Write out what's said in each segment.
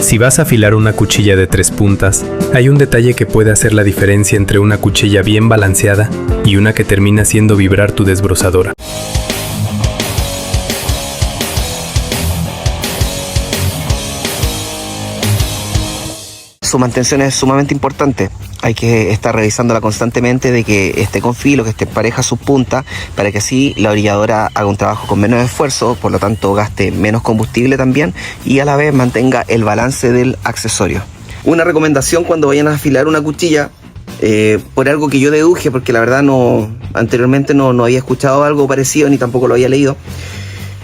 Si vas a afilar una cuchilla de 3 puntas, hay un detalle que puede hacer la diferencia entre una cuchilla bien balanceada y una que termina haciendo vibrar tu desbrozadora. Su mantención es sumamente importante. Hay que estar revisándola constantemente de que esté con filo, que esté pareja sus puntas, para que así la orilladora haga un trabajo con menos esfuerzo, por lo tanto gaste menos combustible también y a la vez mantenga el balance del accesorio. Una recomendación cuando vayan a afilar una cuchilla, por algo que yo deduje, porque la verdad anteriormente no había escuchado algo parecido ni tampoco lo había leído,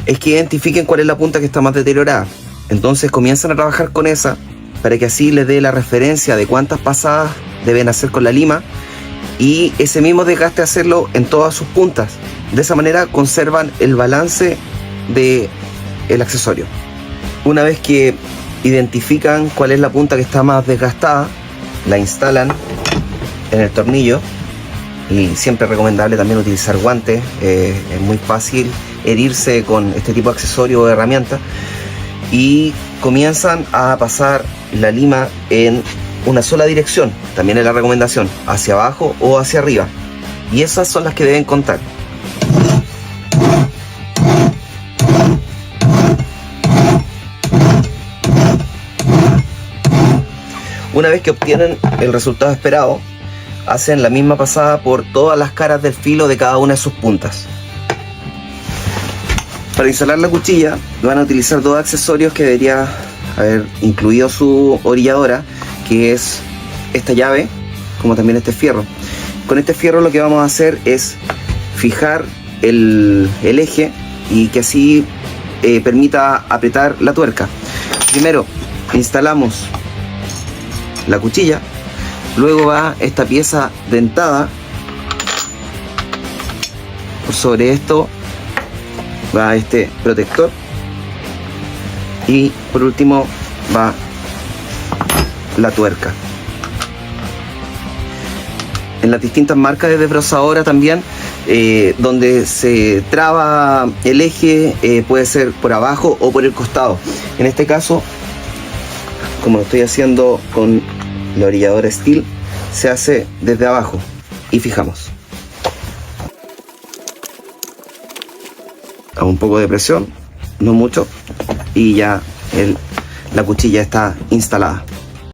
es que identifiquen cuál es la punta que está más deteriorada. Entonces comiencen a trabajar con esa, para que así les dé la referencia de cuántas pasadas deben hacer con la lima y ese mismo desgaste hacerlo en todas sus puntas. De esa manera conservan el balance del accesorio. Una vez que identifican cuál es la punta que está más desgastada, la instalan en el tornillo y siempre es recomendable también utilizar guantes. Es muy fácil herirse con este tipo de accesorio o herramientas y comienzan a pasar la lima en una sola dirección, también es la recomendación, hacia abajo o hacia arriba, y esas son las que deben contar. Una vez que obtienen el resultado esperado, hacen la misma pasada por todas las caras del filo de cada una de sus puntas. Para instalar la cuchilla van a utilizar dos accesorios que debería haber incluido su orilladora, que es esta llave, como también este fierro. Con este fierro lo que vamos a hacer es fijar el eje y que así permita apretar la tuerca. Primero instalamos la cuchilla, luego va esta pieza dentada, por sobre esto va este protector y por último va la tuerca. En las distintas marcas de desbrozadora también, donde se traba el eje, puede ser por abajo o por el costado. En este caso, como lo estoy haciendo con la orilladora Stihl, se hace desde abajo y fijamos. Hago un poco de presión, no mucho, y ya la cuchilla está instalada.